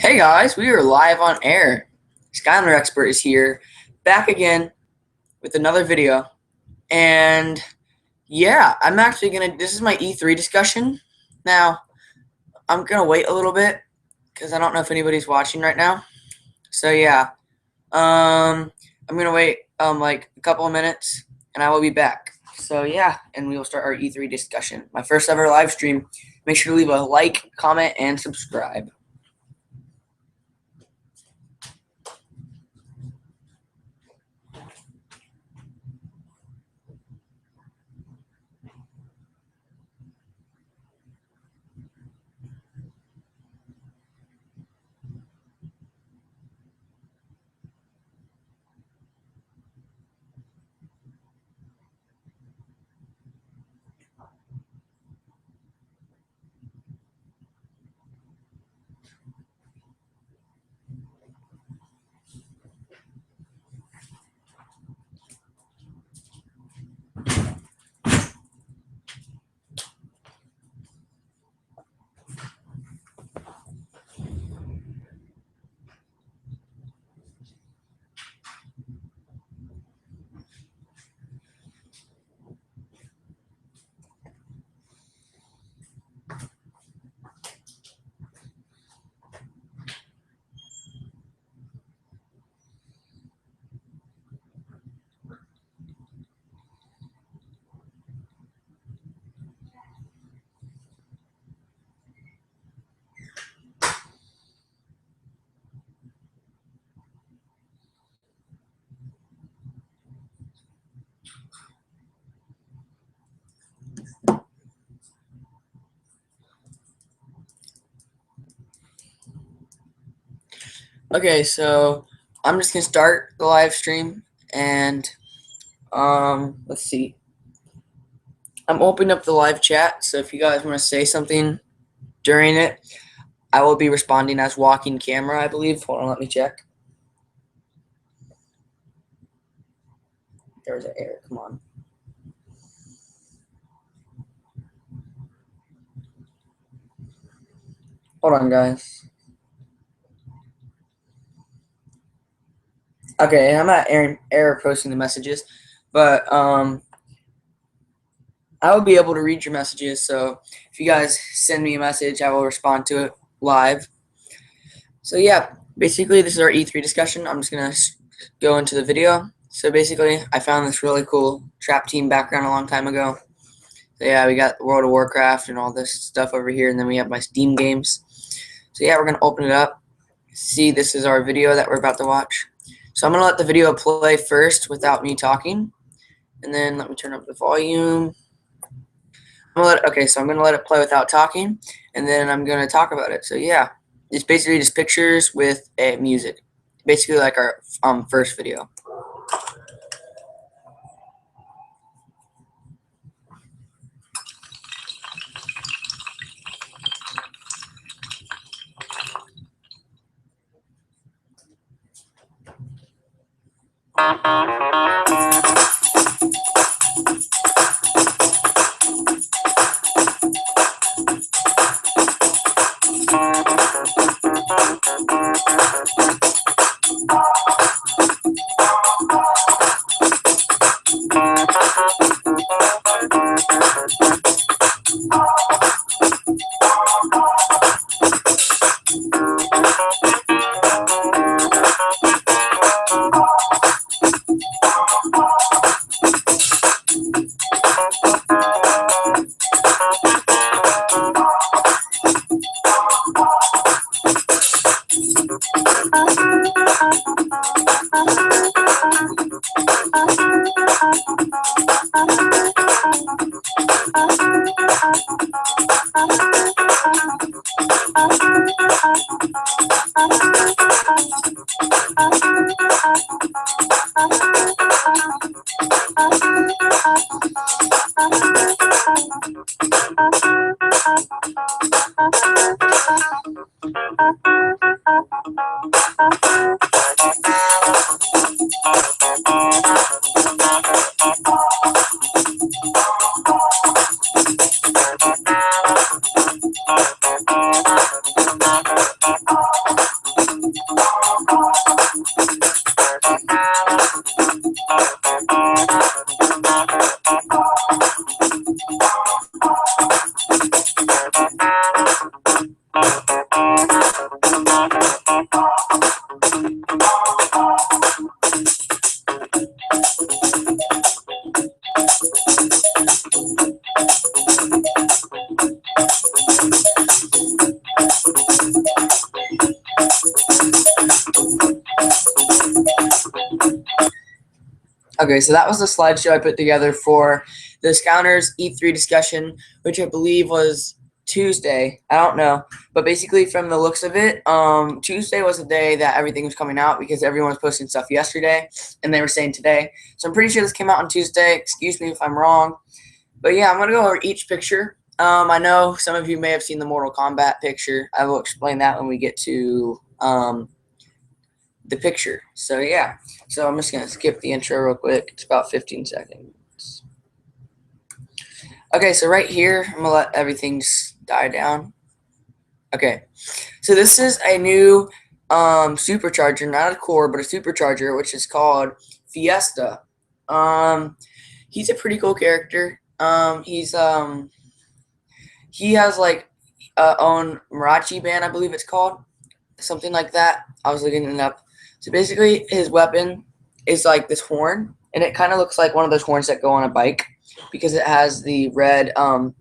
Hey guys, we are live on air. Skylander Expert is here, back again with another video. And yeah, I'm actually this is my E3 discussion. Now, I'm gonna wait a little bit because I don't know if anybody's watching right now. So yeah, I'm gonna wait like a couple of minutes and I will be back. So yeah, and we will start our E3 discussion. My first ever live stream. Make sure to leave a like, comment, and subscribe. Okay, so I'm just gonna start the live stream and let's see. I'm opening up the live chat, so if you guys want to say something during it, I will be responding as walking camera, I believe. Hold on, let me check. There's an error, come on. Hold on, guys. Okay, I'm not error posting the messages, but I will be able to read your messages, so if you guys send me a message, I will respond to it live. So yeah, basically this is our E3 discussion. I'm just going to go into the video. So basically, I found this really cool trap team background a long time ago. So yeah, we got World of Warcraft and all this stuff over here, and then we have my Steam games. So yeah, we're going to open it up. See, this is our video that we're about to watch. So I'm going to let the video play first without me talking. And then let me turn up the volume. Okay, so I'm going to let it play without talking, and then I'm going to talk about it. So yeah, it's basically just pictures with music. Basically like our first video. Okay, so that was the slideshow I put together for the Scouters E3 discussion, which I believe was Tuesday. I don't know, but basically from the looks of it, Tuesday was the day that everything was coming out because everyone was posting stuff yesterday, and they were saying today. So I'm pretty sure this came out on Tuesday. Excuse me if I'm wrong, but yeah, I'm gonna go over each picture. I know some of you may have seen the Mortal Kombat picture. I will explain that when we get to the picture. So yeah, so I'm just gonna skip the intro real quick. It's about 15 seconds. Okay, so right here, I'm gonna let everything just die down. Okay, so this is a new supercharger, not a core, but a supercharger, which is called Fiesta. He's a pretty cool character. He has like own mariachi band, I believe it's called, something like that. I was looking it up. So basically, his weapon is like this horn, and it kind of looks like one of those horns that go on a bike because it has the red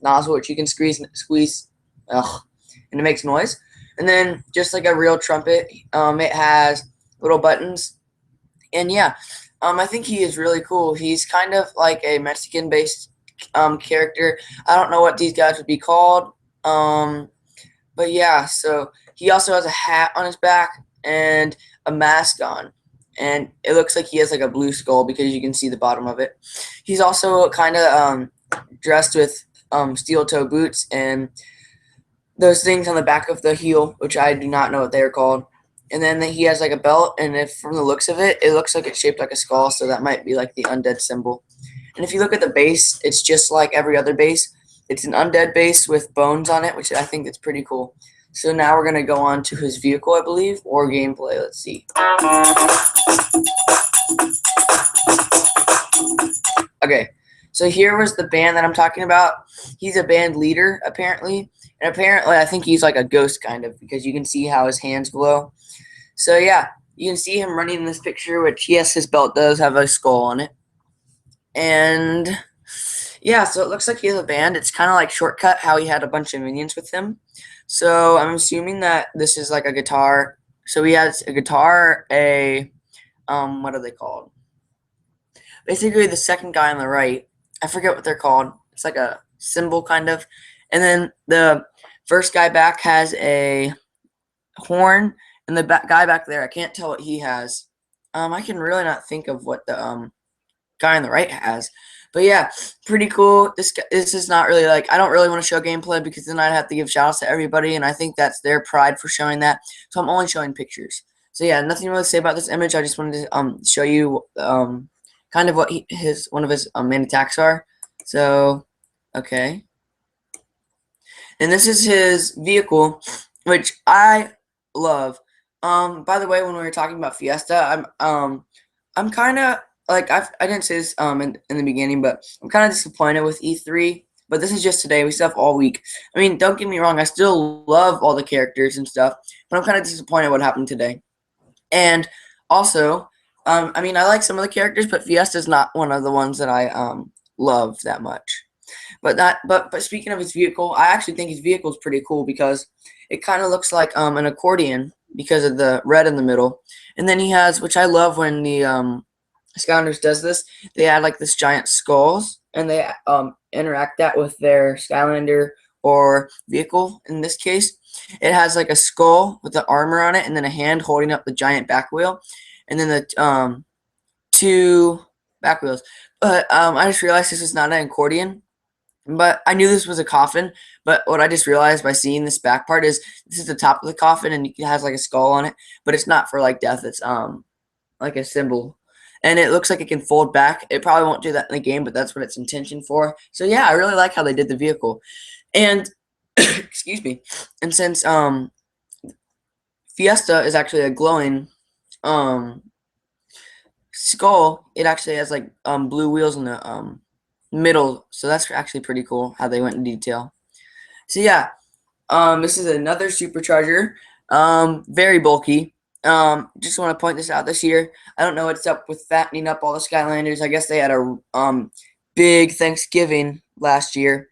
nozzle which you can squeeze, and it makes noise. And then just like a real trumpet, it has little buttons. And yeah, I think he is really cool. He's kind of like a Mexican-based character. I don't know what these guys would be called, but yeah. So he also has a hat on his back and a mask on, and it looks like he has like a blue skull because you can see the bottom of it. He's also kind of dressed with steel toe boots and those things on the back of the heel, which I do not know what they are called. And then he has like a belt, and if from the looks of it, it looks like it's shaped like a skull, so that might be like the undead symbol. And if you look at the base, it's just like every other base. It's an undead base with bones on it, which I think is pretty cool. So now we're going to go on to his vehicle, I believe, or gameplay. Let's see. Okay, so here was the band that I'm talking about. He's a band leader, apparently. And apparently, I think he's like a ghost, kind of, because you can see how his hands glow. So yeah, you can see him running in this picture, which, yes, his belt does have a skull on it. And yeah, so it looks like he has a band. It's kind of like Shortcut, how he had a bunch of minions with him. So I'm assuming that this is like a guitar. So he has a guitar, what are they called? Basically, the second guy on the right, I forget what they're called. It's like a cymbal, kind of. And then the first guy back has a horn, and the guy back there, I can't tell what he has. I can really not think of what the guy on the right has. But yeah, pretty cool. This is not really like, I don't really want to show gameplay because then I'd have to give shoutouts to everybody, and I think that's their pride for showing that. So I'm only showing pictures. So yeah, nothing really to say about this image. I just wanted to show you kind of what one of his main attacks are. So okay, and this is his vehicle, which I love. By the way, when we were talking about Fiesta, I'm kind of like I didn't say this in the beginning, but I'm kind of disappointed with E3. But this is just today. We still have all week. I mean, don't get me wrong. I still love all the characters and stuff, but I'm kind of disappointed what happened today. And also, I mean, I like some of the characters, but Fiesta is not one of the ones that I love that much. But speaking of his vehicle, I actually think his vehicle is pretty cool because it kind of looks like an accordion because of the red in the middle. And then he has, which I love when the Scounders does this, they add like this giant skulls, and they interact that with their Skylander or vehicle. In this case, it has like a skull with the armor on it, and then a hand holding up the giant back wheel, and then the two back wheels. But I just realized this is not an accordion. But I knew this was a coffin, but what I just realized by seeing this back part is this is the top of the coffin, and it has like a skull on it, but it's not for like death. It's like a symbol, and it looks like it can fold back. It probably won't do that in the game, but that's what it's intentioned for. So yeah, I really like how they did the vehicle, and excuse me. And since Fiesta is actually a glowing skull, it actually has like blue wheels in the middle, so that's actually pretty cool how they went in detail. So yeah, this is another supercharger, very bulky. Just want to point this out this year. I don't know what's up with fattening up all the Skylanders. I guess they had a big Thanksgiving last year,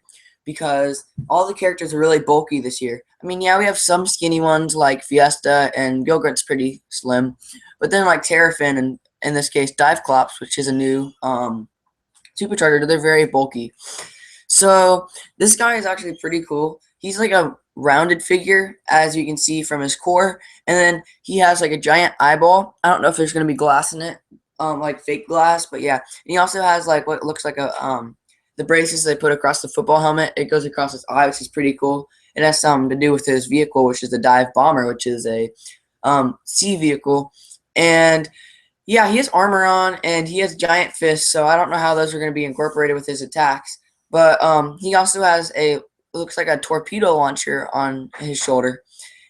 because all the characters are really bulky this year. I mean, yeah, we have some skinny ones like Fiesta and Gilgrit's pretty slim, but then like Terrafin and in this case Diveclops, which is a new supercharger, they're very bulky. So this guy is actually pretty cool. He's like a rounded figure, as you can see from his core, and then he has like a giant eyeball. I don't know if there's gonna be glass in it, like fake glass, but yeah. And he also has like what looks like a the braces they put across the football helmet. It goes across his eye, which is pretty cool. It has something to do with his vehicle, which is the Dive Bomber, which is a sea vehicle, and yeah, he has armor on and he has giant fists, so I don't know how those are going to be incorporated with his attacks. But he also has looks like a torpedo launcher on his shoulder.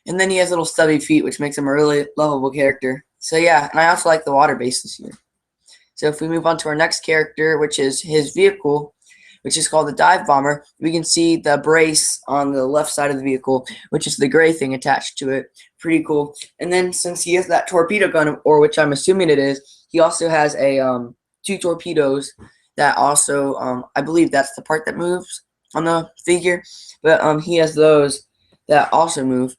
And then he has little stubby feet, which makes him a really lovable character. So yeah, and I also like the water base this year. So if we move on to our next character, which is his vehicle, which is called the Dive Bomber, we can see the brace on the left side of the vehicle, which is the gray thing attached to it. Pretty cool. And then since he has that torpedo gun, or which I'm assuming it is, he also has a 2 torpedoes that also, I believe that's the part that moves on the figure, but he has those that also move.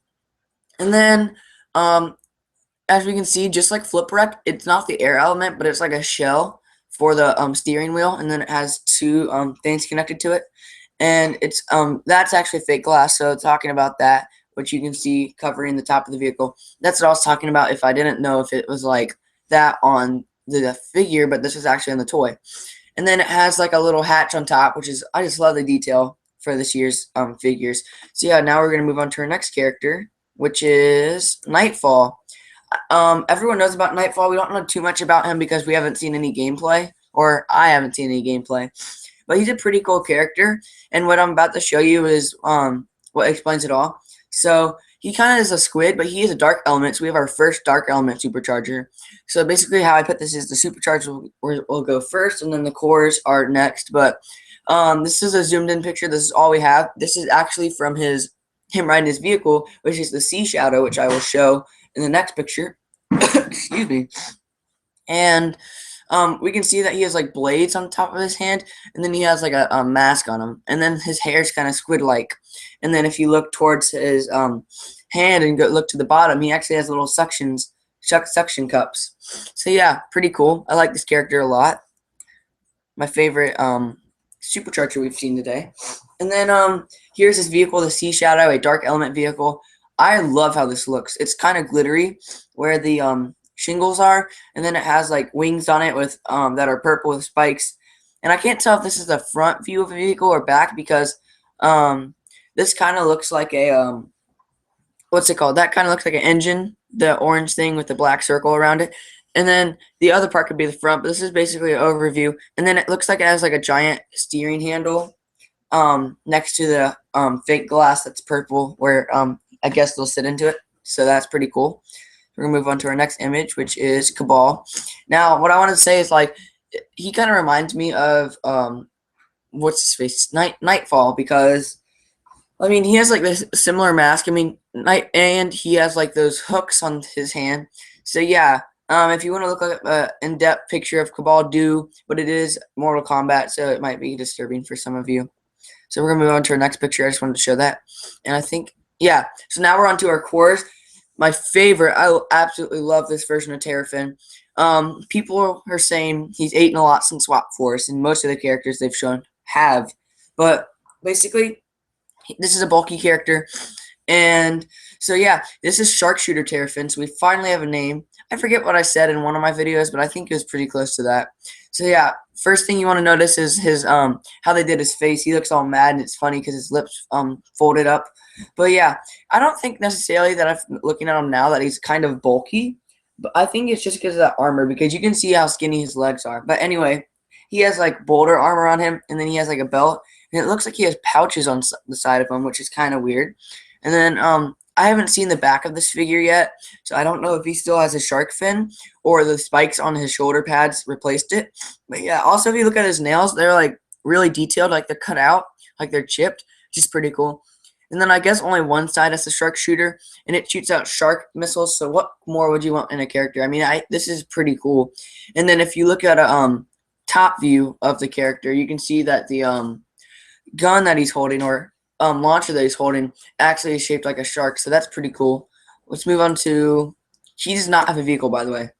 And then, as we can see, just like Flipwreck, it's not the air element, but it's like a shell for the steering wheel, and then it has 2 things connected to it, and it's that's actually fake glass. So talking about that, which you can see covering the top of the vehicle, that's what I was talking about. If I didn't know if it was like that on the figure, but this is actually on the toy. And then it has like a little hatch on top, which is, I just love the detail for this year's figures. So yeah, now we're gonna move on to our next character, which is Nightfall. Everyone knows about Nightfall. We don't know too much about him because we haven't seen any gameplay, or I haven't seen any gameplay. But he's a pretty cool character, and what I'm about to show you is what explains it all. So he kind of is a squid, but he is a dark element. So we have our first dark element supercharger. So basically how I put this is the supercharger will go first, and then the cores are next. But this is a zoomed in picture. This is all we have. This is actually from him riding his vehicle, which is the Sea Shadow, which I will show in the next picture. Excuse me. And we can see that he has like blades on top of his hand, and then he has like a mask on him, and then his hair is kind of squid-like. And then if you look towards his hand and look to the bottom, he actually has little suction cups. So yeah, pretty cool. I like this character a lot. My favorite supercharger we've seen today. And then here's his vehicle, the Sea Shadow, a dark element vehicle. I love how this looks. It's kind of glittery where the shingles are, and then it has like wings on it with that are purple with spikes. And I can't tell if this is the front view of a vehicle or back, because this kind of looks like a what's it called? That kind of looks like an engine, the orange thing with the black circle around it. And then the other part could be the front, but this is basically an overview. And then it looks like it has like a giant steering handle next to the fake glass that's purple, where I guess they'll sit into it. So that's pretty cool. We're gonna move on to our next image, which is Cabal. Now, what I want to say is, like, he kind of reminds me of what's his face, Nightfall, because I mean he has like this similar mask. I mean, and he has like those hooks on his hand. So yeah, if you want to look at an in-depth picture of Cabal, do, but it is Mortal Kombat, so it might be disturbing for some of you. So we're gonna move on to our next picture. I just wanted to show that, and I think yeah. So now we're on to our cores. My favorite, I absolutely love this version of Terrafin. People are saying he's eaten a lot since Swap Force, and most of the characters they've shown have. But basically, this is a bulky character. And so, yeah, this is Sharpshooter Terrafin. So we finally have a name. I forget what I said in one of my videos, but I think it was pretty close to that. So, yeah, first thing you want to notice is his how they did his face. He looks all mad, and it's funny because his lips folded up. But yeah, I don't think necessarily that I'm looking at him now that he's kind of bulky, but I think it's just because of that armor, because you can see how skinny his legs are. But anyway, he has like boulder armor on him, and then he has like a belt, and it looks like he has pouches on the side of him, which is kind of weird. And then I haven't seen the back of this figure yet, so I don't know if he still has a shark fin or the spikes on his shoulder pads replaced it. But yeah, also if you look at his nails, they're like really detailed, like they're cut out, like they're chipped, which is pretty cool. And then I guess only one side has a sharpshooter, and it shoots out shark missiles. So what more would you want in a character? I mean, this is pretty cool. And then if you look at a top view of the character, you can see that the gun that he's holding, or launcher that he's holding, actually is shaped like a shark. So that's pretty cool. Let's move on to. He does not have a vehicle, by the way.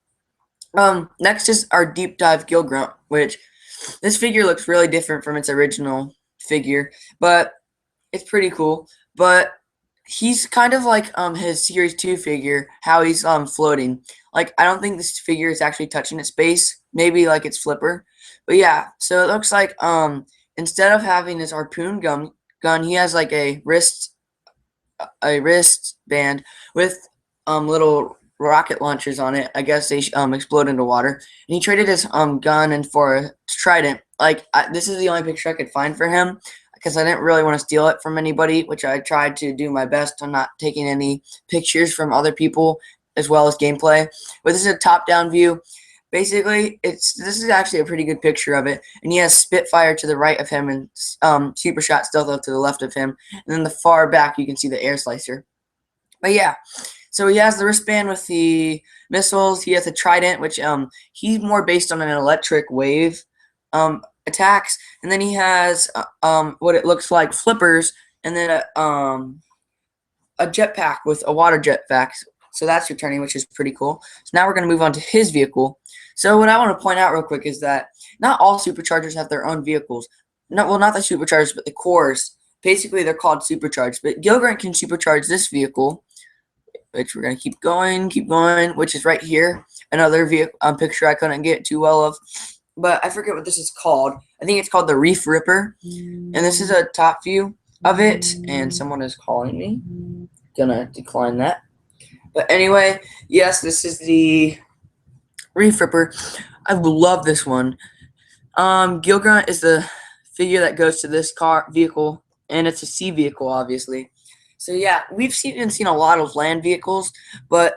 Next is our deep dive Gill Grunt, which this figure looks really different from its original figure, but it's pretty cool. But he's kind of like his Series 2 figure, how he's floating. Like, I don't think this figure is actually touching its base. Maybe like its flipper. But yeah, so it looks like instead of having his harpoon gun, he has like a wristband with little rocket launchers on it. I guess they explode into water. And he traded his gun and for a trident. Like, this is the only picture I could find for him, because I didn't really want to steal it from anybody, which I tried to do my best on not taking any pictures from other people as well as gameplay. But this is a top-down view. Basically, this is actually a pretty good picture of it. And he has Spitfire to the right of him and Super Shot Stealth to the left of him. And then the far back, you can see the air slicer. But yeah, so he has the wristband with the missiles. He has a trident, which he's more based on an electric wave attacks. And then he has what it looks like flippers, and then a jetpack with a water jetpack. So that's returning, which is pretty cool. So now we're going to move on to his vehicle. So what I want to point out real quick is that not all Superchargers have their own vehicles. No, well, not the Superchargers, but the cores. Basically, they're called Supercharged. But Gill Grunt can supercharge this vehicle, which we're going to keep going, which is right here. Another vehicle picture I couldn't get too well of. But I forget what this is called. I think it's called the Reef Ripper. And this is a top view of it. And someone is calling me. Gonna decline that. But anyway, yes, this is the Reef Ripper. I love this one. Gill Grunt is the figure that goes to this vehicle, and it's a sea vehicle, obviously. So yeah, we've seen a lot of land vehicles, but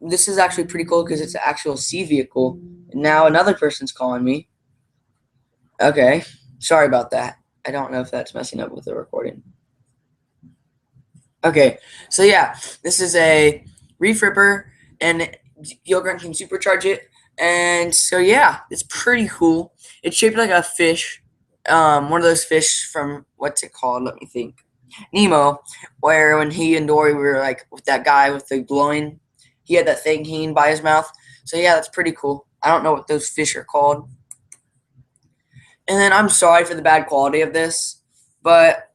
this is actually pretty cool because it's an actual sea vehicle. And now another person's calling me. Okay, sorry about that. I don't know if that's messing up with the recording. Okay, so yeah, this is a Reef Ripper, and Gill Grunt can supercharge it. And so yeah, it's pretty cool. It's shaped like a fish, one of those fish from, what's it called? Let me think. Nemo, where when he and Dory were like with that guy with the glowing, he had that thing hanging by his mouth. So yeah, that's pretty cool. I don't know what those fish are called. And then I'm sorry for the bad quality of this, but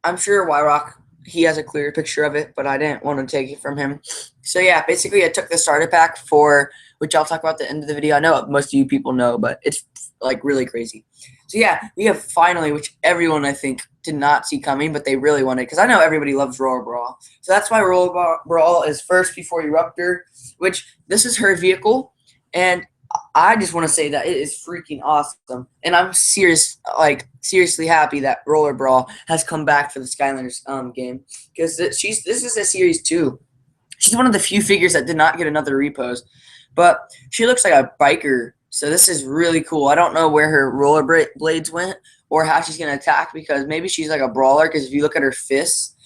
I'm sure Y-Rock, he has a clearer picture of it, but I didn't want to take it from him. So yeah, basically I took the starter pack for, which I'll talk about at the end of the video. I know most of you people know, but it's like really crazy. So yeah, we have finally, which everyone I think did not see coming, but they really wanted, because I know everybody loves Roller Brawl. So that's why Roller Brawl is first before Eruptor, which this is her vehicle, and I just want to say that it is freaking awesome, and I'm seriously happy that Roller Brawl has come back for the Skylanders game, because this is a Series 2. She's one of the few figures that did not get another repose, but she looks like a biker, so this is really cool. I don't know where her roller blades went or how she's going to attack, because maybe she's like a brawler, because if you look at her fists,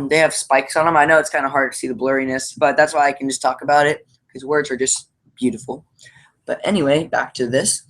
they have spikes on them. I know it's kind of hard to see the blurriness, but that's why I can just talk about it, because words are just beautiful. But anyway, back to this.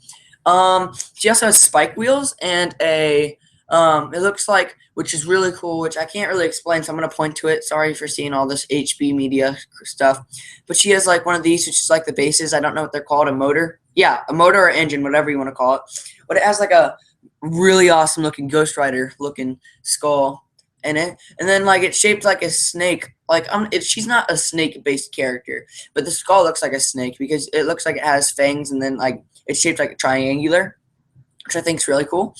She also has spike wheels and a, it looks like, which is really cool, which I can't really explain, so I'm going to point to it. Sorry for seeing all this HB media stuff. But she has like one of these, which is like the bases. I don't know what they're called, a motor. Yeah, a motor or engine, whatever you want to call it. But it has like a really awesome looking Ghost Rider looking skull in it. And then like it's shaped like a snake. Like she's not a snake-based character, but the skull looks like a snake because it looks like it has fangs, and then like it's shaped like a triangular, which I think is really cool.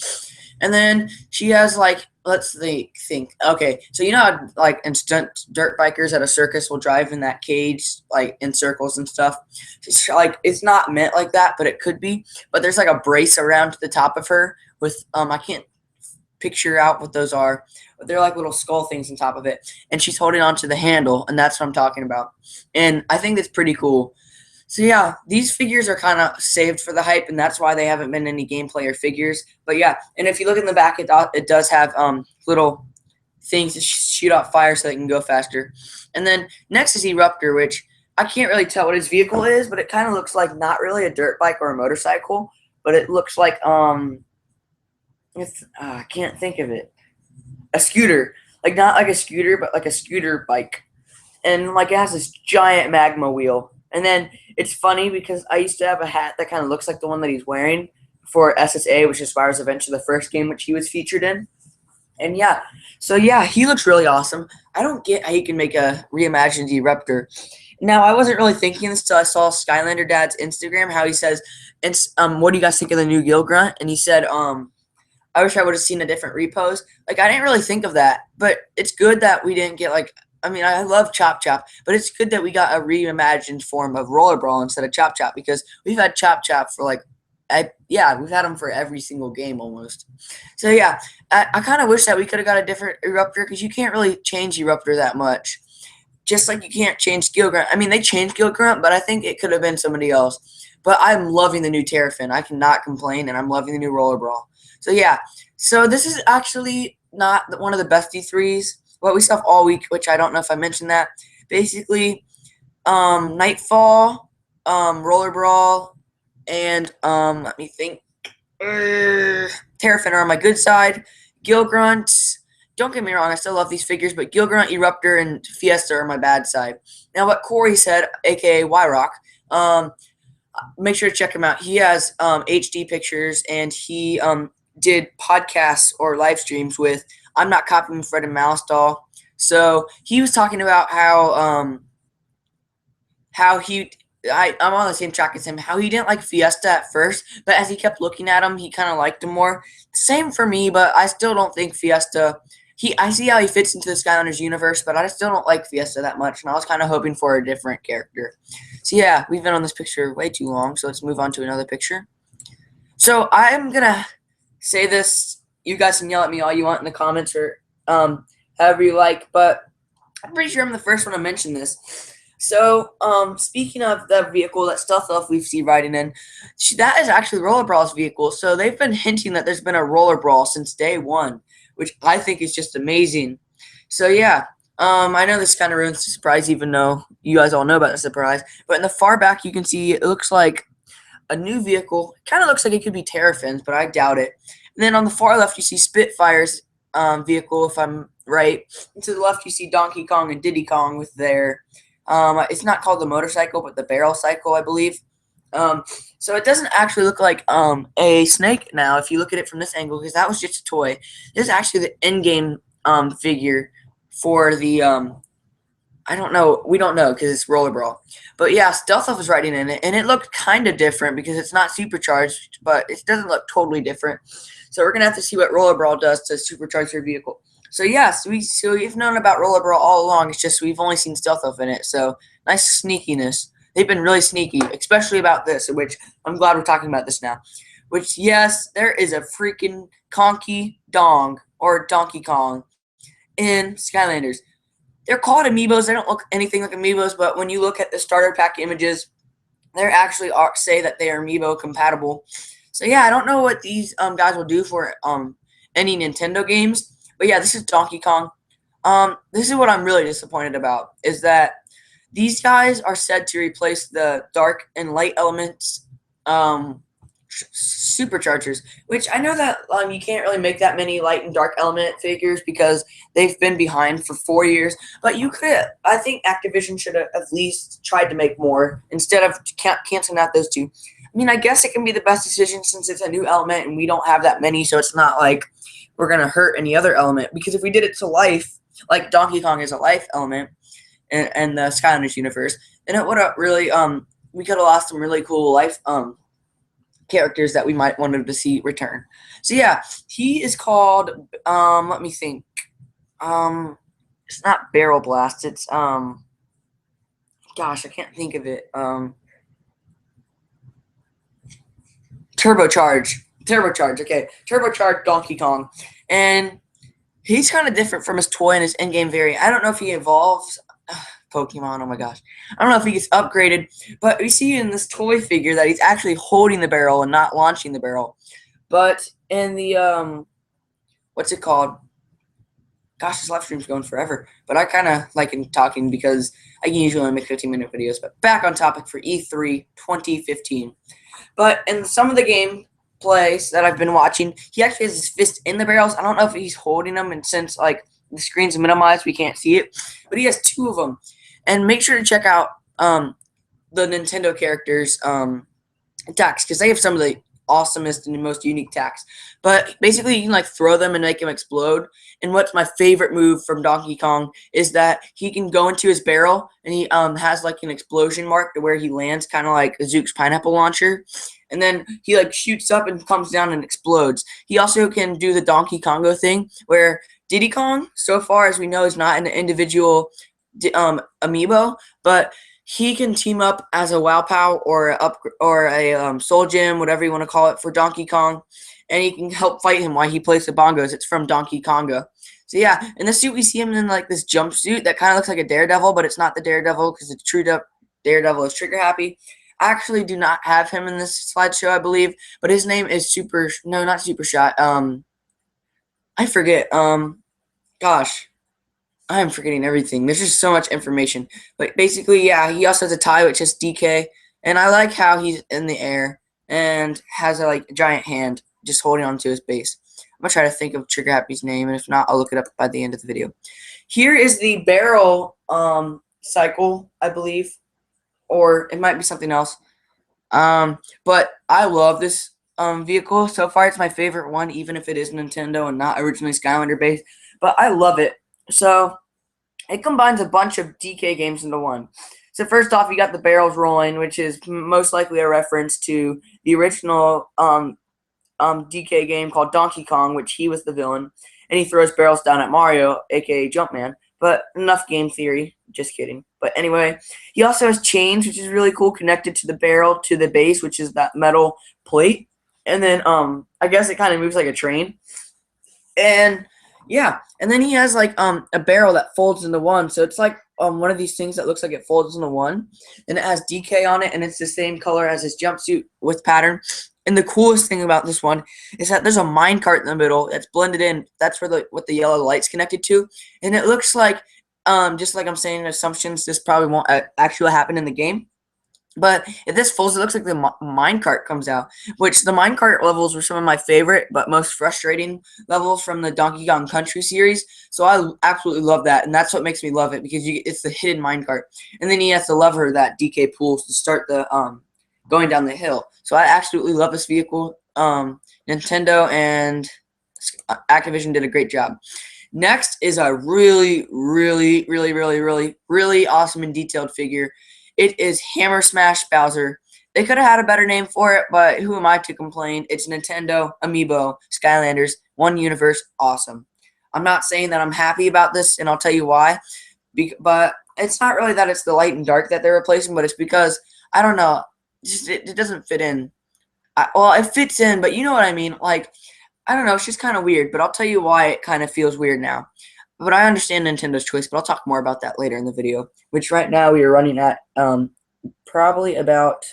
And then she has like, let's think. Okay, so you know how like in stunt dirt bikers at a circus will drive in that cage like in circles and stuff. It's like it's not meant like that, but it could be. But there's like a brace around the top of her with I can't picture out what those are, but they're like little skull things on top of it, and she's holding onto the handle, and that's what I'm talking about. And I think that's pretty cool. So yeah, these figures are kind of saved for the hype, and that's why they haven't been any gameplay or figures. But yeah, and if you look in the back, it does have little things to shoot out fire so they can go faster. And then next is Eruptor, which I can't really tell what his vehicle is, but it kind of looks like not really a dirt bike or a motorcycle, but it looks like I can't think of it. A scooter, like not like a scooter, but like a scooter bike, and like it has this giant magma wheel. And then it's funny because I used to have a hat that kind of looks like the one that he's wearing for SSA, which is Spyro's Adventure, the first game which he was featured in. And yeah, so yeah, he looks really awesome. I don't get how you can make a reimagined Eruptor. Now, I wasn't really thinking this till I saw Skylander Dad's Instagram, how he says, what do you guys think of the new Gil Grunt? And he said, I wish I would have seen a different repos. Like, I didn't really think of that, but it's good that we didn't get, like, I mean, I love Chop Chop, but it's good that we got a reimagined form of Roller Brawl instead of Chop Chop, because we've had Chop Chop for, like, yeah, we've had him for every single game almost. So, yeah, I kind of wish that we could have got a different Eruptor, because you can't really change Eruptor that much. Just like you can't change Gil Grunt. I mean, they changed Gil Grunt, but I think it could have been somebody else. But I'm loving the new Terrafin. I cannot complain, and I'm loving the new Roller Brawl. So, yeah. So, this is actually not one of the best E3s. What we saw all week, which I don't know if I mentioned that. Basically, Nightfall, Roller Brawl, and, let me think. Terrafin are on my good side. Gil Grunt. Don't get me wrong, I still love these figures, but Gil Grunt, Eruptor, and Fiesta are my bad side. Now, what Corey said, a.k.a. Y-Rock, make sure to check him out. He has HD pictures, and he did podcasts or live streams with I'm Not Copying Fred and Mouse Doll. So he was talking about how I'm on the same track as him, how he didn't like Fiesta at first, but as he kept looking at him, he kind of liked him more. Same for me, but I still don't think Fiesta – I see how he fits into the Skylanders universe, but I still don't like Fiesta that much, and I was kind of hoping for a different character. So yeah, we've been on this picture way too long, so let's move on to another picture. So I'm going to say this. You guys can yell at me all you want in the comments or however you like, but I'm pretty sure I'm the first one to mention this. So, speaking of the vehicle that Stealth Elf we see riding in, that is actually Roller Brawl's vehicle. So they've been hinting that there's been a Roller Brawl since day one, which I think is just amazing. So yeah, I know this kind of ruins the surprise, even though you guys all know about the surprise. But in the far back, you can see it looks like a new vehicle. Kind of looks like it could be Terrafin's, but I doubt it. And then on the far left, you see Spitfire's vehicle, if I'm right. And to the left, you see Donkey Kong and Diddy Kong with their it's not called the motorcycle, but the barrel cycle, I believe. So it doesn't actually look like a snake now if you look at it from this angle, because that was just a toy. This is actually the in-game figure for the I don't know. We don't know because it's Roller Brawl. But yeah, Stealth Elf is riding in it, and it looked kind of different because it's not supercharged, but it doesn't look totally different. So we're gonna have to see what Roller Brawl does to supercharge their vehicle. So yes, we've known about Roller Brawl all along. It's just we've only seen Stealth Elf in it. So nice sneakiness. They've been really sneaky, especially about this, which I'm glad we're talking about this now. Which, yes, there is a freaking Conky Dong or Donkey Kong in Skylanders. They're called amiibos. They don't look anything like amiibos, but when you look at the starter pack images, they actually say that they are amiibo compatible. So yeah, I don't know what these guys will do for any Nintendo games. But yeah, this is Donkey Kong. This is what I'm really disappointed about, is that these guys are said to replace the dark and light elements SuperChargers, which I know that you can't really make that many light and dark element figures because they've been behind for 4 years. But you could, I think Activision should have at least tried to make more instead of canceling out those two. I mean, I guess it can be the best decision since it's a new element and we don't have that many, so it's not like we're going to hurt any other element. Because if we did it to life, like Donkey Kong is a life element in the Skylanders universe, then it would have really, we could have lost some really cool life characters that we might wanted to see return. So yeah, he is called, let me think. It's not Barrel Blast, it's, gosh, I can't think of it. Turbocharge, okay. Turbocharge Donkey Kong. And he's kind of different from his toy and his in-game variant. I don't know if he evolves. Pokemon, oh my gosh. I don't know if he gets upgraded, but we see in this toy figure that he's actually holding the barrel and not launching the barrel. But in the, what's it called? Gosh, this live stream's going forever. But I kind of like talking because I can usually only make 15-minute videos. But back on topic for E3 2015. But in some of the game, plays that I've been watching, he actually has his fist in the barrels. I don't know if he's holding them, and since like the screen's minimized, we can't see it, but he has two of them. And make sure to check out the Nintendo characters attacks, because they have some of the awesomest and most unique attacks. But basically, you can like throw them and make them explode. And what's my favorite move from Donkey Kong is that he can go into his barrel and he has like an explosion mark to where he lands, kind of like a Zook's pineapple launcher. And then he like shoots up and comes down and explodes. He also can do the Donkey Kongo thing where Diddy Kong, so far as we know, is not an individual amiibo, but he can team up as a Wow Pow or a Soul Gem, whatever you want to call it, for Donkey Kong, and he can help fight him while he plays the bongos. It's from Donkey Konga. So yeah, in the suit we see him in like this jumpsuit that kind of looks like a Daredevil, but it's not the Daredevil because the true Daredevil is Trigger Happy. I actually do not have him in this slideshow, I believe, but his name is not Super Shot. I forget. Gosh. I am forgetting everything. There's just so much information. But basically, yeah, he also has a tie which is DK. And I like how he's in the air and has a like giant hand just holding onto his base. I'm going to try to think of Trigger Happy's name, and if not, I'll look it up by the end of the video. Here is the barrel cycle, I believe. Or it might be something else. But I love this vehicle. So far, it's my favorite one, even if it is Nintendo and not originally Skylander based. But I love it. So it combines a bunch of DK games into one. So first off, you got the barrels rolling, which is most likely a reference to the original DK game called Donkey Kong, which he was the villain, and he throws barrels down at Mario, aka Jumpman. But enough game theory. Just kidding. But anyway, he also has chains, which is really cool, connected to the barrel to the base, which is that metal plate. And then I guess it kind of moves like a train. And yeah, and then he has like a barrel that folds into one, so it's like one of these things that looks like it folds into one, and it has DK on it, and it's the same color as his jumpsuit with pattern. And the coolest thing about this one is that there's a minecart in the middle that's blended in. That's where what the yellow light's connected to, and it looks like just like I'm saying, assumptions. This probably won't actually happen in the game. But if this folds, it looks like the minecart comes out, which the minecart levels were some of my favorite but most frustrating levels from the Donkey Kong Country series. So I absolutely love that, and that's what makes me love it, because it's the hidden minecart. And then he has the lever that DK pulls to start the going down the hill. So I absolutely love this vehicle. Nintendo and Activision did a great job. Next is a really, really, really, really, really, really awesome and detailed figure. It is Hammer Smash Bowser. They could have had a better name for it, but who am I to complain? It's Nintendo, Amiibo, Skylanders, one universe, awesome. I'm not saying that I'm happy about this, and I'll tell you why. But it's not really that it's the light and dark that they're replacing, but it's because, I don't know, it doesn't fit in. Well, it fits in, but you know what I mean. Like, I don't know, it's just kind of weird, but I'll tell you why it kind of feels weird now. But I understand Nintendo's choice, but I'll talk more about that later in the video, which right now we are running at probably about,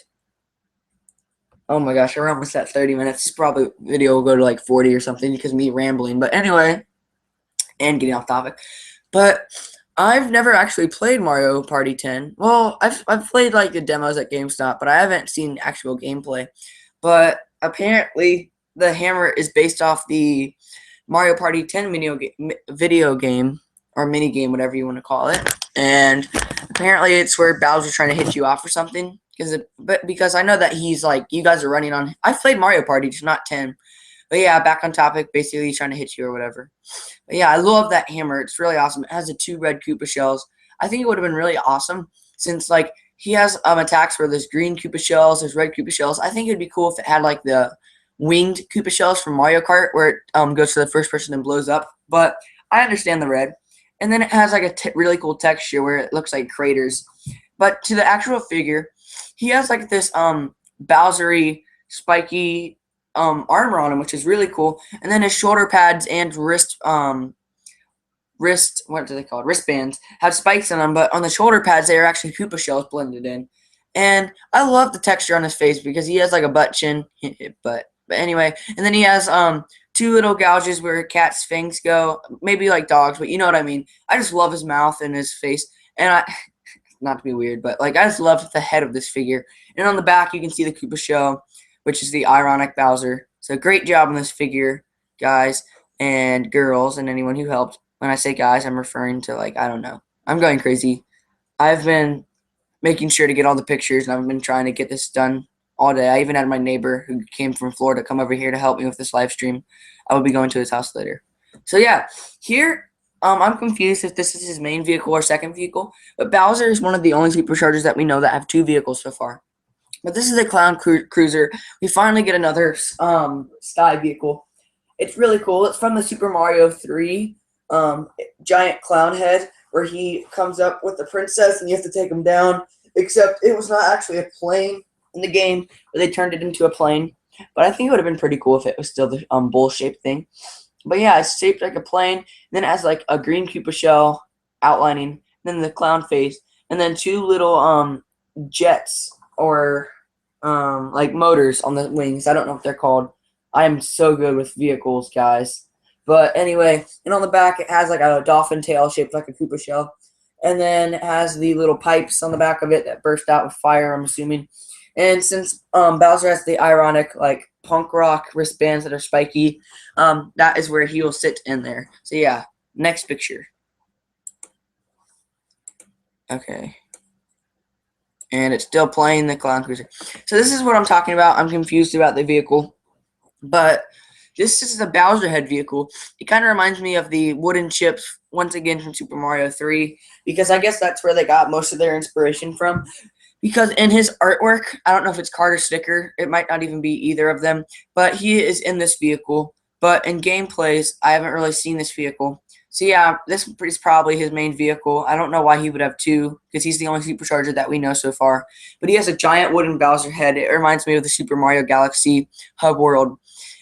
oh my gosh, we're almost at 30 minutes. Probably video will go to like 40 or something because of me rambling. But anyway, and getting off topic. But I've never actually played Mario Party 10. Well, I've played like the demos at GameStop, but I haven't seen actual gameplay. But apparently the hammer is based off the Mario Party 10 video game or mini game, whatever you want to call it. And apparently it's where Bowser's trying to hit you off or something. Because I know that he's like, you guys are running on. I've played Mario Party, just not 10. But yeah, back on topic, basically he's trying to hit you or whatever. But yeah, I love that hammer. It's really awesome. It has the 2 red Koopa shells. I think it would have been really awesome since like he has attacks where there's green Koopa shells, there's red Koopa shells. I think it'd be cool if it had like the winged Koopa shells from Mario Kart where it goes to the first person and blows up. But I understand the red. And then it has like a really cool texture where it looks like craters. But to the actual figure, he has like this Bowsery spiky armor on him, which is really cool. And then his shoulder pads and what do they call it? Wristbands have spikes in them, but on the shoulder pads they are actually Koopa shells blended in. And I love the texture on his face because he has like a butt chin, but anyway. And then he has 2 little gouges where cat's fangs go, maybe like dogs, but you know what I mean. I just love his mouth and his face, and not to be weird, but like I just love the head of this figure. And on the back you can see the Koopa shell, which is the ironic Bowser. So great job on this figure, guys and girls and anyone who helped. When I say guys, I'm referring to, like, I don't know. I'm going crazy. I've been making sure to get all the pictures, and I've been trying to get this done all day. I even had my neighbor who came from Florida come over here to help me with this live stream. I will be going to his house later. So yeah, here I'm confused if this is his main vehicle or second vehicle, but Bowser is one of the only Superchargers that we know that have 2 vehicles so far. But this is the Clown Cruiser. We finally get another sky vehicle. It's really cool. It's from the Super Mario 3 giant clown head, where he comes up with the princess and you have to take him down, except it was not actually a plane in the game, but they turned it into a plane. But I think it would have been pretty cool if it was still the bowl-shaped thing. But yeah, it's shaped like a plane, and then it has like a green pupa shell outlining, then the clown face, and then 2 little jets or like motors on the wings. I don't know what they're called. I am so good with vehicles, guys. But anyway, and on the back it has like a dolphin tail shaped like a pupa shell. And then it has the little pipes on the back of it that burst out with fire, I'm assuming. And since Bowser has the ironic like punk rock wristbands that are spiky, that is where he will sit in there. So yeah, next picture. Okay. And it's still playing the Clown Cruiser. So this is what I'm talking about. I'm confused about the vehicle. But this is the Bowser head vehicle. It kind of reminds me of the wooden chips, once again, from Super Mario 3. Because I guess that's where they got most of their inspiration from. Because in his artwork, I don't know if it's card or sticker. It might not even be either of them. But he is in this vehicle. But in gameplays, I haven't really seen this vehicle. So yeah, this is probably his main vehicle. I don't know why he would have 2, because he's the only Supercharger that we know so far. But he has a giant wooden Bowser head. It reminds me of the Super Mario Galaxy hub world.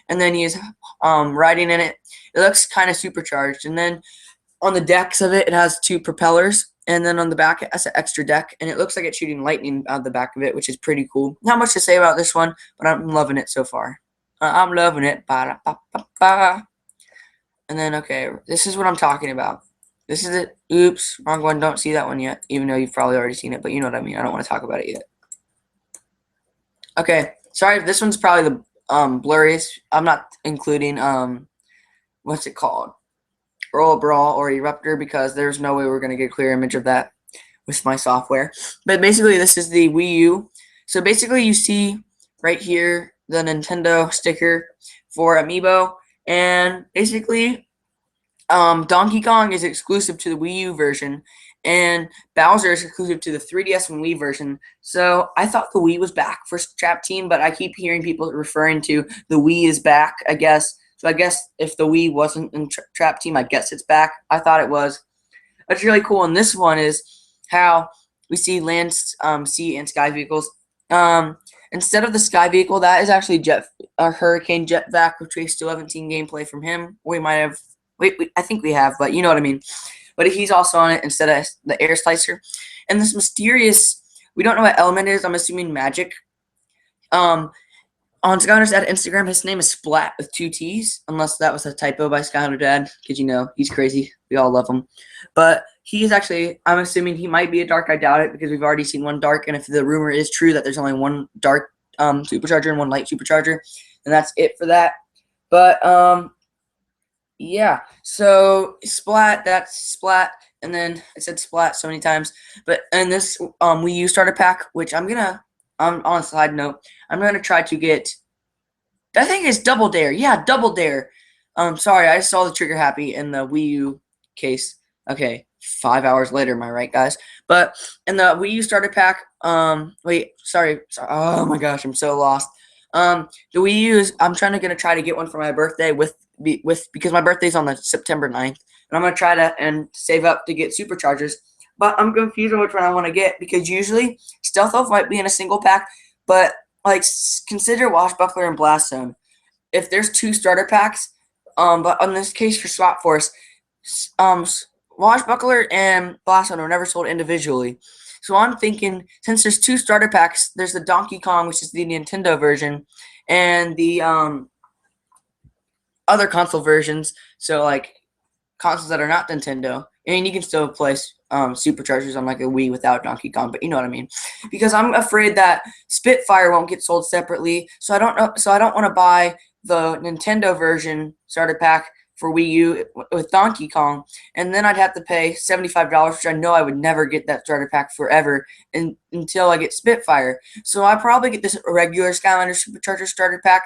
And then he is riding in it. It looks kind of supercharged. And then on the decks of it, it has 2 propellers. And then on the back, it has an extra deck. And it looks like it's shooting lightning out the back of it, which is pretty cool. Not much to say about this one, but I'm loving it so far. I'm loving it. Ba-da-ba-ba-ba. And then, okay, this is what I'm talking about. This is it. Oops, wrong one. Don't see that one yet, even though you've probably already seen it, but you know what I mean. I don't want to talk about it yet. Okay, sorry, this one's probably the blurriest. I'm not including, what's it called? Roll Brawl or Eruptor, because there's no way we're going to get a clear image of that with my software. But basically, this is the Wii U. So basically, you see right here the Nintendo sticker for Amiibo. And basically, Donkey Kong is exclusive to the Wii U version, and Bowser is exclusive to the 3DS and Wii version. So I thought the Wii was back for Trap Team, but I keep hearing people referring to the Wii is back, I guess. So I guess if the Wii wasn't in Trap Team, I guess it's back. I thought it was. What's really cool in this one is how we see land, sea, and sky vehicles. Instead of the sky vehicle, that is actually Hurricane Jetvac, which we still haven't seen gameplay from him. We might have, I think we have, but you know what I mean. But he's also on it instead of the Air Slicer. And this mysterious, we don't know what element it is. I'm assuming magic. On Skylar's Dad Instagram, his name is Splat with 2 T's, unless that was a typo by Skylar Dad, because you know he's crazy. We all love him. But he is actually, I'm assuming he might be a dark. I doubt it, because we've already seen one dark, and if the rumor is true that there's only one dark supercharger and one light supercharger, then that's it for that. But yeah, so Splat, that's Splat, and then I said Splat so many times. But in this Wii U starter pack, which I'm gonna, on a side note, I'm gonna try to get. I think it's Double Dare. Yeah, Double Dare. Sorry, I just saw the Trigger Happy in the Wii U case. Okay, 5 hours later, am I right, guys? But in the Wii U starter pack, wait, sorry. Oh my gosh, I'm so lost. The Wii U is, I'm gonna try to get one for my birthday because my birthday's on the September 9th, and I'm gonna try to and save up to get Superchargers. But I'm confused on which one I want to get, because usually Stealth Elf might be in a single pack, but like consider Washbuckler and Blast Zone. If there's 2 starter packs, but in this case for Swap Force, Washbuckler and Blast Zone are never sold individually. So I'm thinking, since there's 2 starter packs, there's the Donkey Kong, which is the Nintendo version, and the other console versions. So like consoles that are not Nintendo, and you can still play Superchargers on like a Wii without Donkey Kong, but you know what I mean. Because I'm afraid that Spitfire won't get sold separately, so I don't know. So I don't want to buy the Nintendo version starter pack for Wii U with Donkey Kong, and then I'd have to pay $75, which I know I would never get that starter pack forever until I get Spitfire. So I probably get this regular Skylander Supercharger starter pack,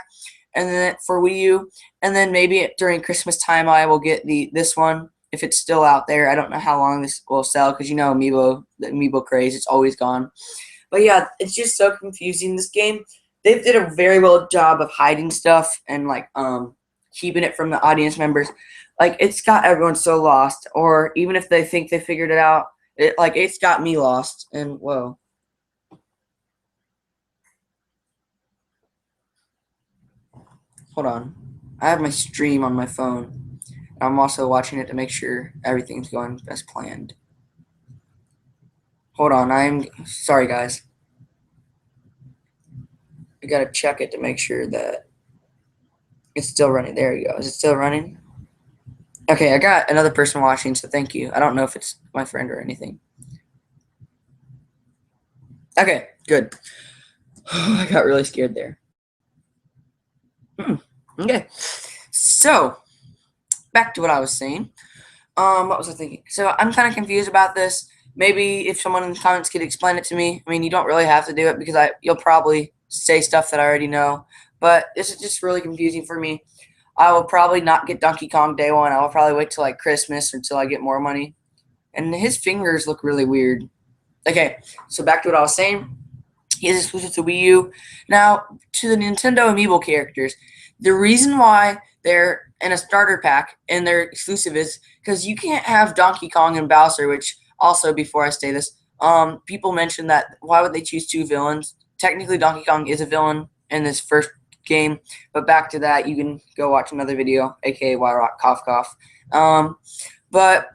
and then for Wii U, and then maybe during Christmas time I will get this one if it's still out there. I don't know how long this will sell because you know the Amiibo craze, it's always gone. But yeah, it's just so confusing. This game, they did a very well job of hiding stuff and like keeping it from the audience members. Like it's got everyone so lost, or even if they think they figured it out, it's got me lost. And whoa. Hold on. I have my stream on my phone. I'm also watching it to make sure everything's going as planned. Hold on, I'm sorry guys. I gotta check it to make sure that it's still running. There you go. Is it still running? Okay, I got another person watching, so thank you. I don't know if it's my friend or anything. Okay, good. I got really scared there. Okay, so back to what I was saying. What was I thinking? So I'm kind of confused about this. Maybe if someone in the comments could explain it to me. I mean, you don't really have to do it because you'll probably say stuff that I already know. But this is just really confusing for me. I will probably not get Donkey Kong day one. I will probably wait till like Christmas or until I get more money. And his fingers look really weird. Okay, so back to what I was saying. He is exclusive to Wii U. Now, to the Nintendo Amiibo characters, the reason why they're in a starter pack and they're exclusive is because you can't have Donkey Kong and Bowser, which also, before I say this, people mentioned that why would they choose two villains? Technically, Donkey Kong is a villain in this first game, but back to that, you can go watch another video, aka Why Rock Cough Cough. But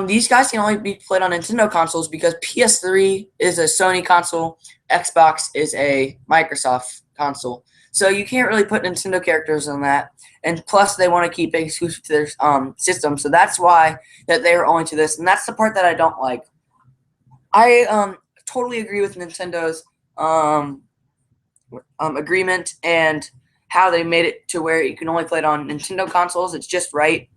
these guys can only be played on Nintendo consoles because PS3 is a Sony console, Xbox is a Microsoft console. So you can't really put Nintendo characters on that. And plus, they want to keep it exclusive to their system. So that's why that they were only to this. And that's the part that I don't like. I totally agree with Nintendo's agreement and how they made it to where you can only play it on Nintendo consoles. It's just right.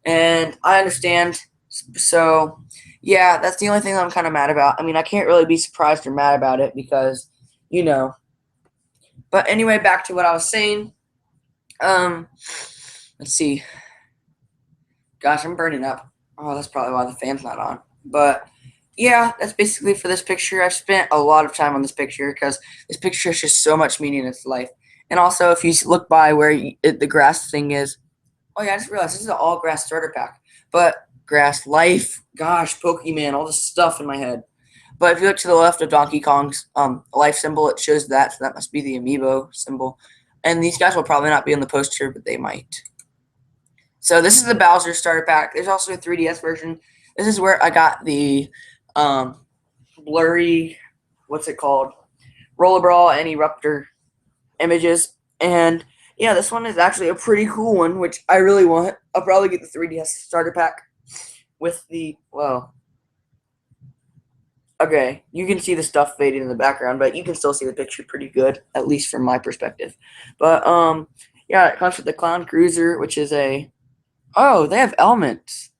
And I understand. So, yeah, that's the only thing that I'm kind of mad about. I mean, I can't really be surprised or mad about it because, you know. But anyway, back to what I was saying. Let's see. Gosh, I'm burning up. Oh, that's probably why the fan's not on. But, yeah, that's basically for this picture. I've spent a lot of time on this picture because this picture has just so much meaning in its life. And also, if you look by where the grass thing is, oh, yeah, I just realized this is an all-grass starter pack. But grass, life, gosh, Pokemon, all this stuff in my head. But if you look to the left of Donkey Kong's life symbol, it shows that, so that must be the amiibo symbol. And these guys will probably not be on the poster, but they might. So this is the Bowser starter pack. There's also a 3DS version. This is where I got the blurry, what's it called? Roller Brawl and Eruptor images. And yeah, this one is actually a pretty cool one, which I really want. I'll probably get the 3DS starter pack with the, well, okay, you can see the stuff fading in the background, but you can still see the picture pretty good, at least from my perspective. But, yeah, it comes with the Clown Cruiser, which is a, oh, they have elements.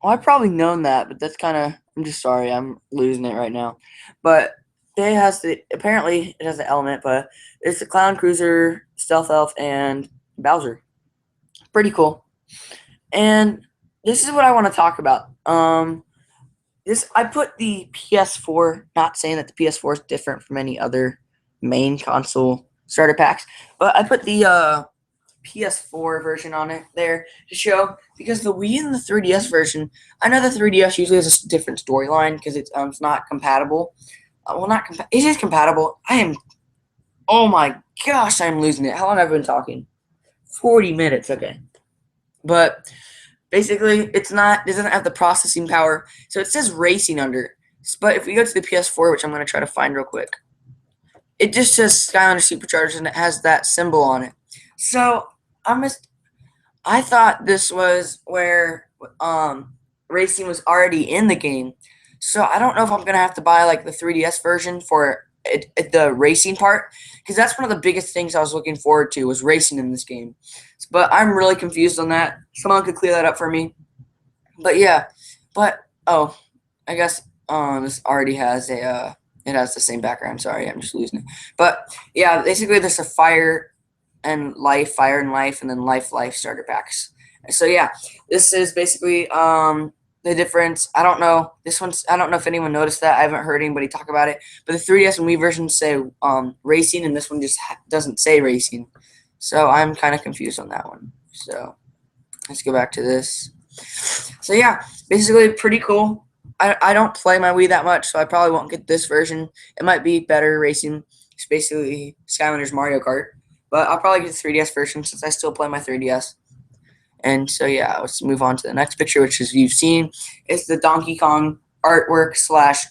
Well, I've probably known that, but that's kind of, I'm just sorry, I'm losing it right now. But it has the, apparently it has an element, but it's the Clown Cruiser, Stealth Elf, and Bowser. Pretty cool. And this is what I want to talk about. I put the PS4, not saying that the PS4 is different from any other main console starter packs, but I put the PS4 version on it there to show, because the Wii and the 3DS version, I know the 3DS usually has a different storyline because it's not compatible. Well, not it is compatible. Oh my gosh, I'm losing it. How long have I been talking? 40 minutes, okay. But basically, doesn't have the processing power. So it says racing under it. But if we go to the PS4, which I'm going to try to find real quick, it just says Skylander SuperChargers and it has that symbol on it. So I thought this was where racing was already in the game. So I don't know if I'm going to have to buy like the 3DS version for the racing part, because that's one of the biggest things I was looking forward to was racing in this game. But I'm really confused on that. Someone could clear that up for me. But yeah, but oh, I guess this already has a it has the same background. Sorry, I'm just losing it. But yeah, basically there's a fire and life, and then life starter packs. So yeah, this is basically the difference. I don't know. This one's I don't know if anyone noticed that. I haven't heard anybody talk about it. But the 3DS and Wii versions say racing, and this one just doesn't say racing. So I'm kind of confused on that one. So let's go back to this. So yeah, basically pretty cool. I don't play my Wii that much, so I probably won't get this version. It might be better racing. It's basically Skylanders Mario Kart. But I'll probably get the 3DS version since I still play my 3DS. And so yeah, let's move on to the next picture, which is you've seen. It's the Donkey Kong artwork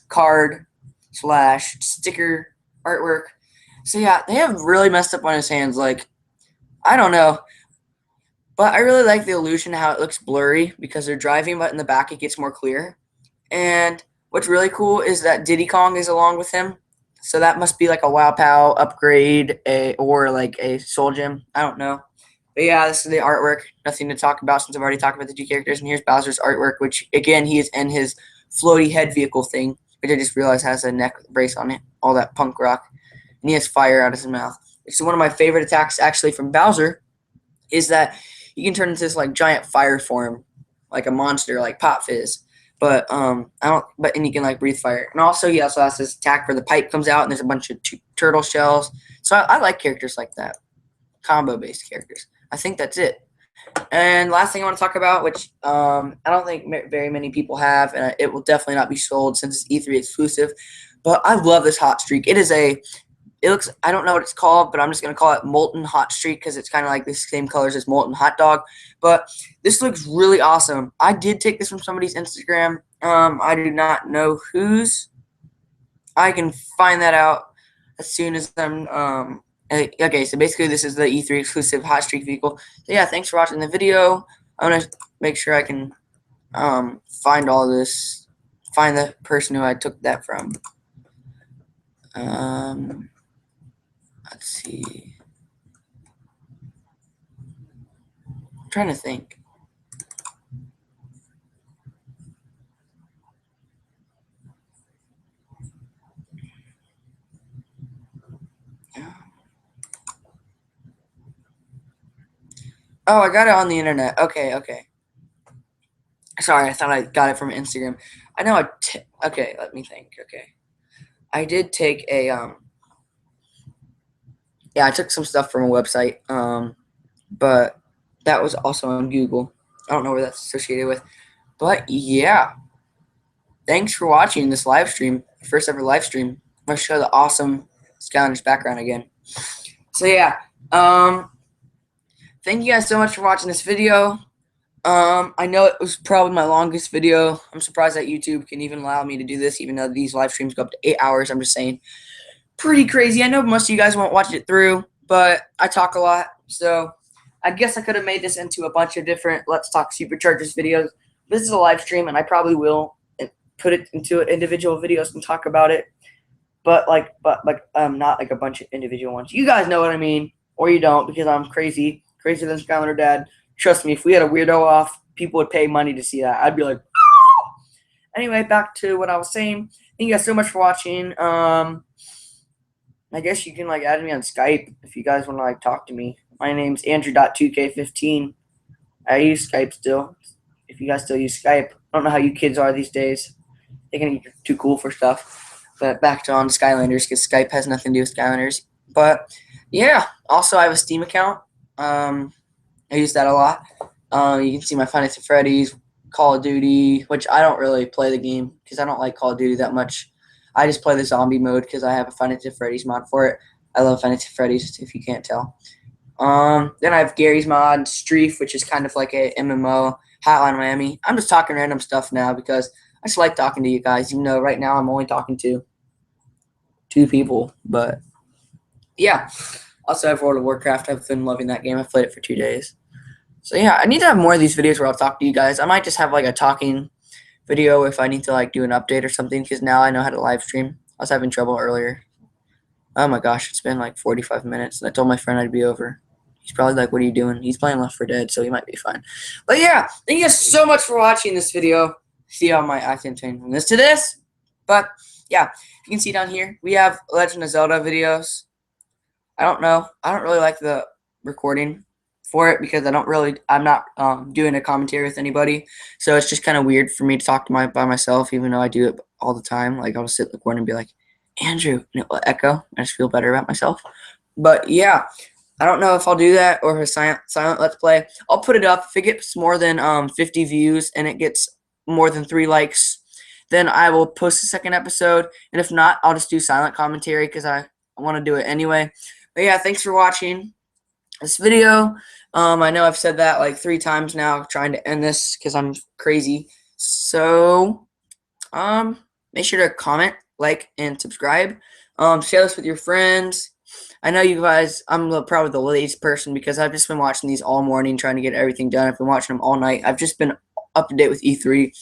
/ card / sticker artwork. So yeah, they have really messed up on his hands. Like, I don't know. But I really like the illusion how it looks blurry because they're driving, but in the back it gets more clear. And what's really cool is that Diddy Kong is along with him. So that must be like a Wow Pow upgrade or like a Soul Gem. I don't know. But yeah, this is the artwork. Nothing to talk about since I've already talked about the two characters. And here's Bowser's artwork, which, again, he is in his floaty head vehicle thing, which I just realized has a neck brace on it. All that punk rock. And he has fire out of his mouth. It's one of my favorite attacks, actually, from Bowser, is that he can turn into this, like, giant fire form, like a monster, like Pop Fizz. But and he can like breathe fire. And also he also has this attack where the pipe comes out and there's a bunch of turtle shells. So I like characters like that, combo based characters. I think that's it. And last thing I want to talk about, which I don't think very many people have, and it will definitely not be sold since it's E3 exclusive. But I love this hot streak. It looks, I don't know what it's called, but I'm just going to call it Molten Hot Streak because it's kind of like the same colors as Molten Hot Dog. But this looks really awesome. I did take this from somebody's Instagram. I do not know whose. I can find that out as soon as I'm okay, so basically this is the E3 exclusive Hot Streak vehicle. So yeah, thanks for watching the video. I'm going to make sure I can find all this, find the person who I took that from. Let's see. I'm trying to think. Oh, I got it on the internet. Okay. Sorry, I thought I got it from Instagram. I know okay, let me think. Okay. I did take a yeah, I took some stuff from a website. But that was also on Google. I don't know where that's associated with. But yeah. Thanks for watching this live stream. First ever live stream. I'm gonna show the awesome Skylanders background again. So yeah. Thank you guys so much for watching this video. I know it was probably my longest video. I'm surprised that YouTube can even allow me to do this, even though these live streams go up to 8 hours. I'm just saying, pretty crazy. I know most of you guys won't watch it through, but I talk a lot, so I guess I could have made this into a bunch of different Let's Talk SuperChargers videos. This is a live stream, and I probably will put it into individual videos and talk about it, but not like a bunch of individual ones. You guys know what I mean, or you don't, because I'm crazier than Skylander Dad. Trust me, if we had a weirdo off, people would pay money to see that. I'd be like, oh! Anyway, back to what I was saying. Thank you guys so much for watching. I guess you can like add me on Skype if you guys want to like talk to me. My name's Andrew.2K15. I use Skype still. If you guys still use Skype, I don't know how you kids are these days. They think you're too cool for stuff. But back to on Skylanders, because Skype has nothing to do with Skylanders. But yeah, also I have a Steam account. I use that a lot. You can see my Five Nights at Freddy's, Call of Duty, which I don't really play the game because I don't like Call of Duty that much. I just play the zombie mode because I have a Five Nights at Freddy's mod for it. I love Five Nights at Freddy's, if you can't tell. Then I have Gary's mod, Streef, which is kind of like a MMO, Hotline Miami. I'm just talking random stuff now because I just like talking to you guys, even though right now I'm only talking to 2 people. But yeah, also I have World of Warcraft. I've been loving that game. I've played it for 2 days. So yeah, I need to have more of these videos where I'll talk to you guys. I might just have like a talking video if I need to like do an update or something, because now I know how to live stream. I was having trouble earlier. Oh my gosh, it's been like 45 minutes, and I told my friend I'd be over. He's probably like, what are you doing? He's playing Left 4 Dead, so he might be fine. But yeah, thank you guys so much for watching this video. See how my accent changed from this to this. But yeah, you can see down here, we have Legend of Zelda videos. I don't know. I don't really like the recording for it because I'm not doing a commentary with anybody. So it's just kind of weird for me to talk to by myself, even though I do it all the time. Like I'll sit in the corner and be like, Andrew, and it will echo. I just feel better about myself. But yeah, I don't know if I'll do that or if a silent let's play. I'll put it up. If it gets more than 50 views and it gets more than 3 likes, then I will post a second episode. And if not, I'll just do silent commentary because I want to do it anyway. But yeah, thanks for watching this video. I know I've said that like 3 times now, trying to end this because I'm crazy. So, make sure to comment, like, and subscribe. Share this with your friends. I know you guys, probably the laziest person because I've just been watching these all morning, trying to get everything done. I've been watching them all night. I've just been up to date with E3.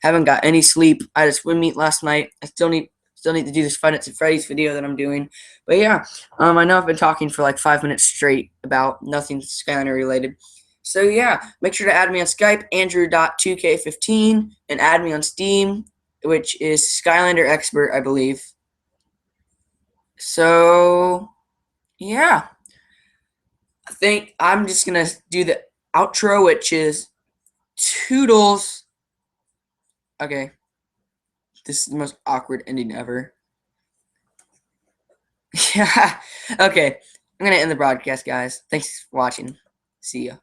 Haven't got any sleep. I had a swim meet last night. I still need to do this Five Nights at Freddy's video that I'm doing. But yeah, I know I've been talking for like 5 minutes straight about nothing Skylander related. So yeah, make sure to add me on Skype, Andrew.2K15, and add me on Steam, which is Skylander Expert, I believe. So yeah, I think I'm just gonna do the outro, which is Toodles. Okay, this is the most awkward ending ever. Yeah. Okay, I'm gonna end the broadcast, guys. Thanks for watching. See ya.